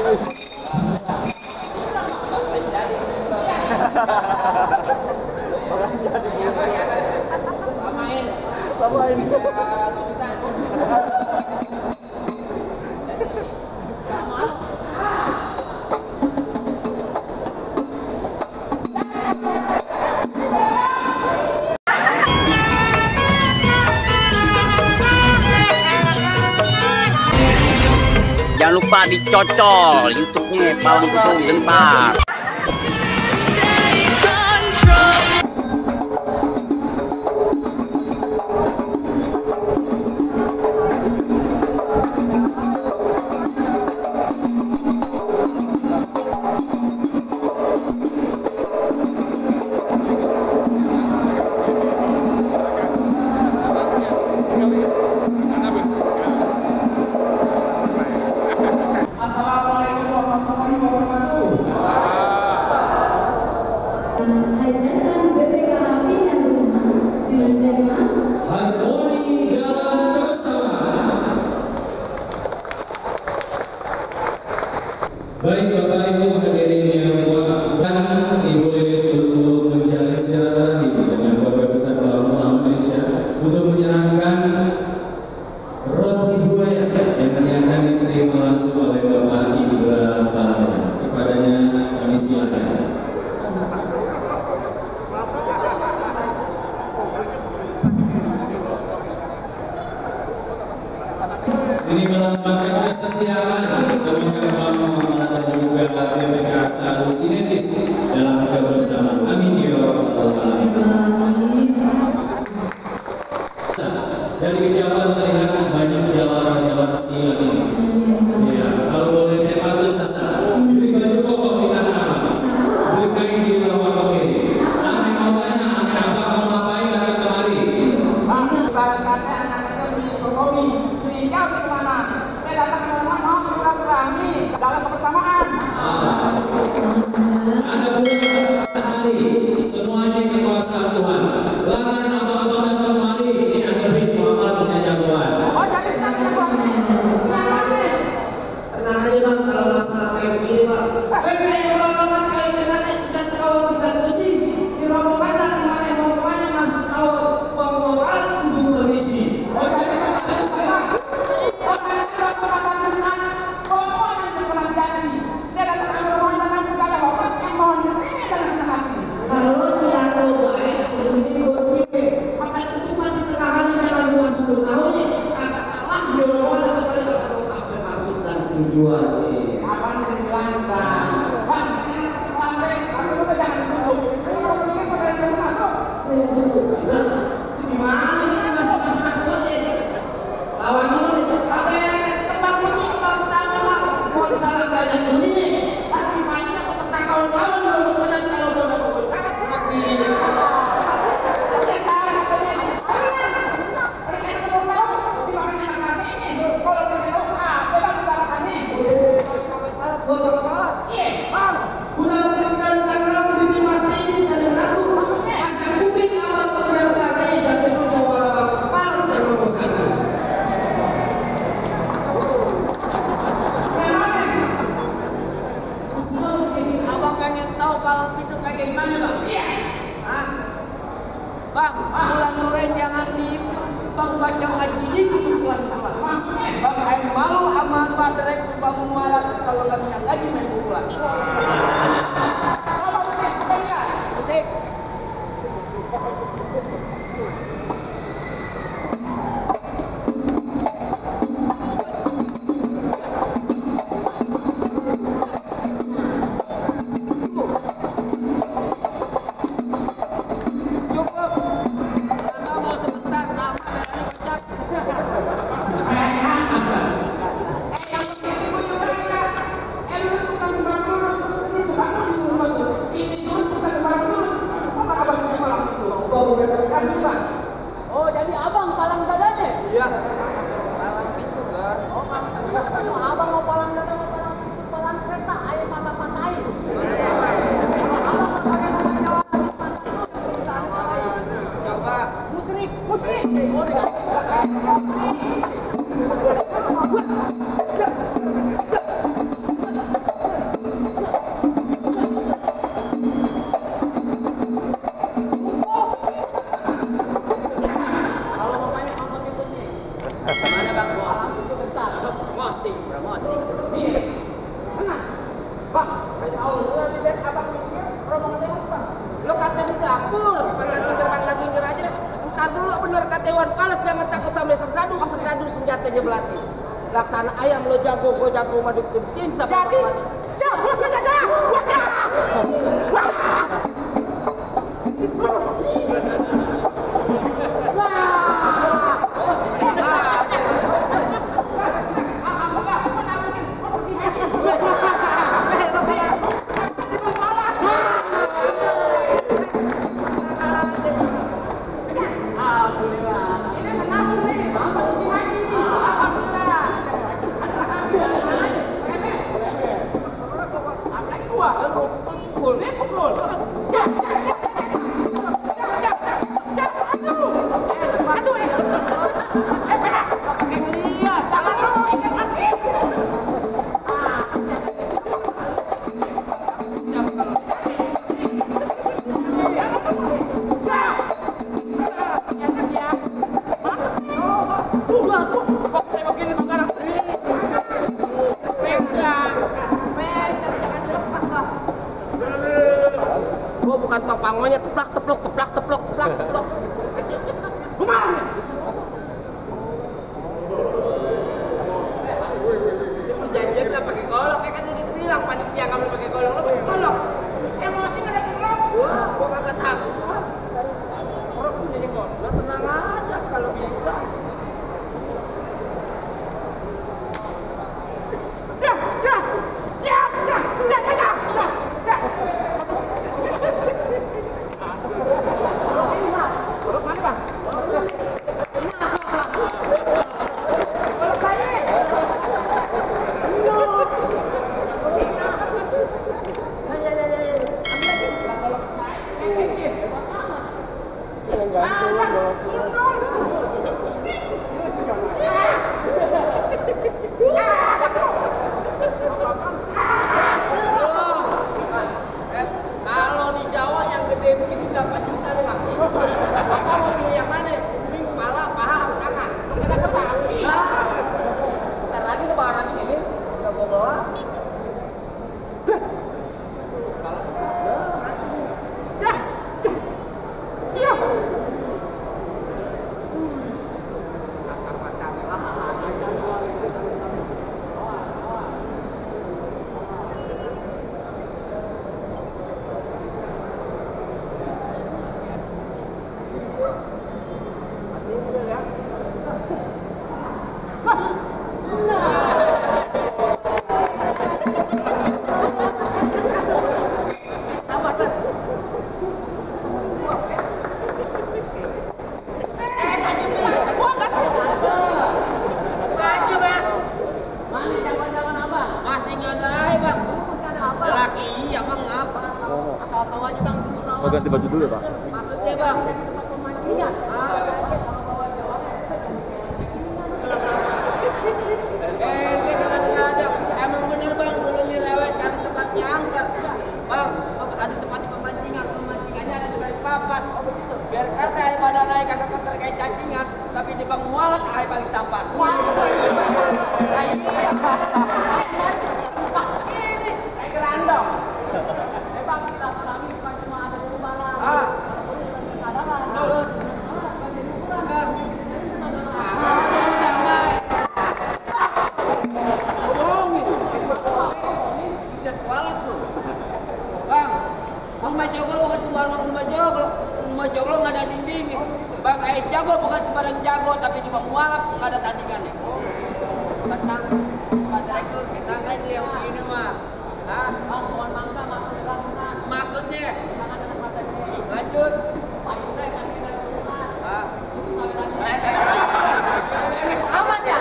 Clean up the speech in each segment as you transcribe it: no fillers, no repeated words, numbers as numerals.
Jangan lupa dicocol YouTube-nya Palang Putung Gentar. Hajatan BPKH Pindah Rumah dengan tema Harmoni dalam Kebersamaan. Baik Bapak Ibu hadirin yang mulia, Ibu Lilis untuk menjalin silaturahmi dengan Bapak besar Ulama Indonesia untuk menyerahkan roti buaya yang akan diterima langsung oleh Bapak Ibra Farah. Kepadanya kami silakan. Ini melambangkan kesetiaan Kementerian Pembangunan dan juga BPK selalu sinergis dalam kebersamaan. Amin ya rabbal alamin. Dari kejauhan terlihat banyak jawara-jawara silat ini. Ya, kalau boleh saya patut sasar. Beli baju koko di tanah abang. Beli kain di rawa kiri. Aneh mau tanya, aneh apa mau ngapain datang kemari? Ibarat kata anak-anaknya di Jokowi, beliau di mana? Saya datang ke rumah mau silaturahmi dalam kebersamaan. Ada bulan hari semuanya kekuasaan Tuhan. Lantaran abang-abang datang kemari ini Habib Muhammad punya jagoan. Oh jadi silaturahmi. Yang mana? Tenang aja bang kalau masalah kayak begini bang. Kayak rombongan kayak dengan sudah tahu sudah pusing. Di rombongan dan kemana mau kemana masuk tahu uang untuk permisi. Oh jadi harus sekarang. Bang, bulan jangan di bang baca ngaji ini pelan-pelan. Maksudnya bang air malu aman baterai bang mualat kalau nggak bisa ngaji main pukulan. Kalau musik. Abang mikir rombongan apa? Lo kata di dapur, bukan minggir aja. Ntar dulu bener kata Iwan Fals, jangan takut sama serdadu senjatanya belati. Laksana ayam lo jago, gue jago madu tim sampai jadi jago jaga. Bukan topangonya teplak. Perjanjian nggak pakai golok, kan udah dibilang panitia nggak boleh pakai golok, lo pakai golok. Emosi nggak ada golok. Wah, gua kagak takut. Orang punya golok, lo tenang aja kalau bisa. Kalau di Jawa yang gede begitu 8 juta nih Bang. Bapak mau pilih yang mana? Kuping, kepala, paha, tangan. Kita ke sapi. Ntar lagi lebaran ini udah bawa. Kalau ke sana ganti baju dulu ya Pak. maksudnya Bang, pemancingan. Emang bener Bang, dulu direwet karena tempatnya angker. Bang, ada tempat pemancingannya ada di balik papas. Biar kata air badan naik kagak keser kayak cacingan, tapi di Bang mualat air paling tampan. Ini kayak gerandong. Bang, silaturahmi bukan cuma ada di lebaran. Terus. Bisa kualat tuh. Bang, rumah joglo bukan sembarang rumah joglo nggak ada dinding. Bang, jago bukan sembarang jago, tapi cuma mualaf nggak ada tandingannya. Tenang, Pak Direktur, kita itu yang ini mah. Bang, mohon mangga maksudnya. Lanjut. Aman ya?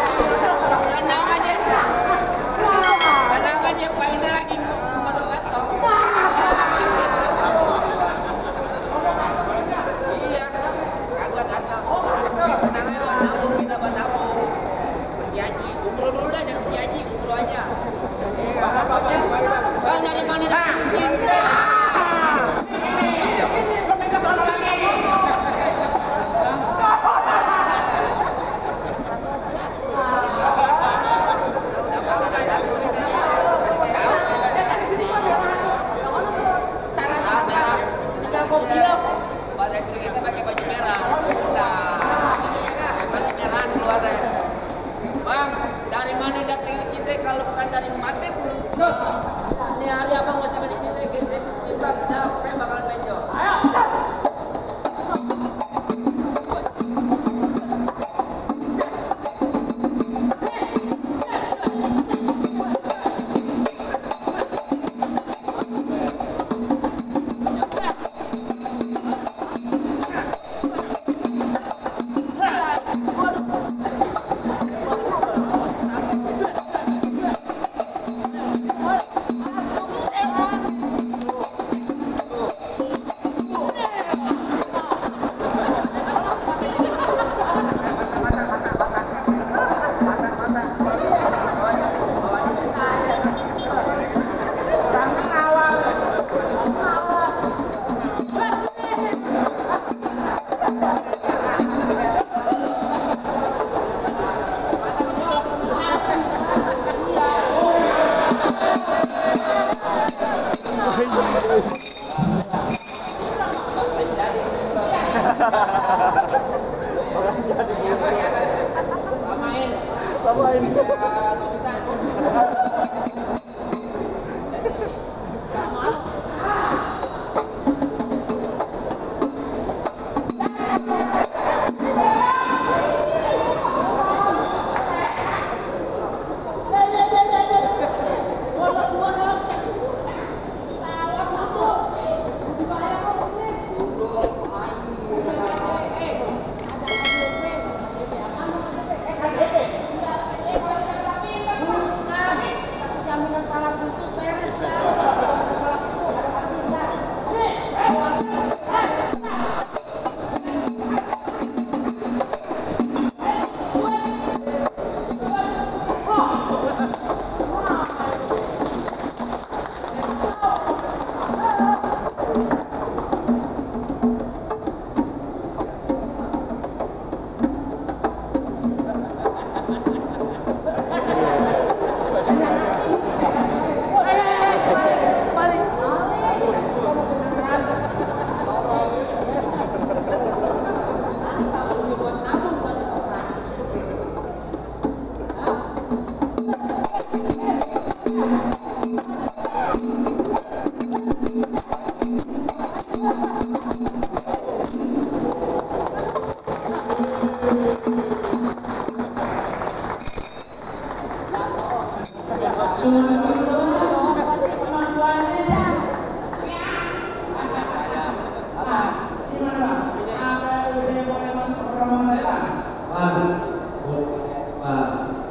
Tenang aja, Pak Indra lagi ngomong kantong. Iya, kagak kantong. Tenang aja, kita buat nabung. Pergi haji, umroh dulu dah, jangan pergi haji, umroh aja. Iya.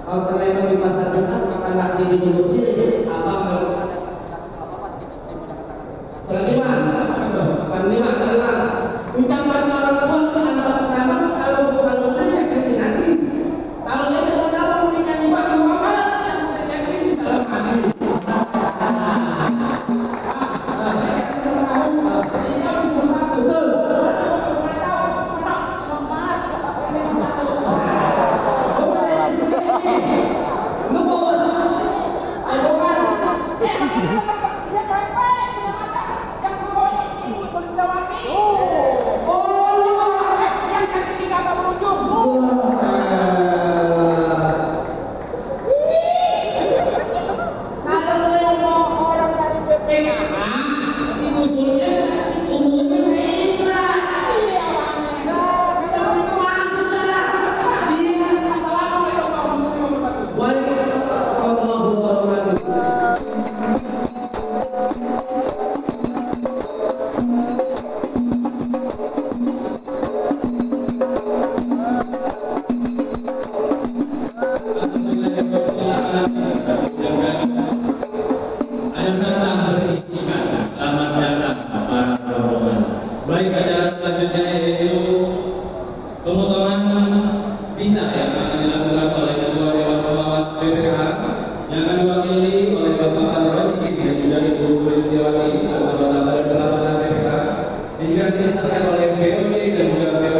Kalau terlena di pasar dekat makan nasi di jenggot sini, abang kelima. Ucapan orang tua ke anak pertama, kalau bukan memberi ya nanti. Kalau itu pertama memberikan juga ke Muhammad, yang ini dalam hati. Selamat datang para rombongan. Baik, acara selanjutnya yaitu pemotongan pita yang akan dilakukan oleh Ketua Dewan Pengawas BPK yang akan diwakili oleh Bapak Al-Rojikin dan juga Ibu Sulistiawati serta Bapak Badan Pelaksana BPK, dan juga disaksikan oleh BOC dan juga BOC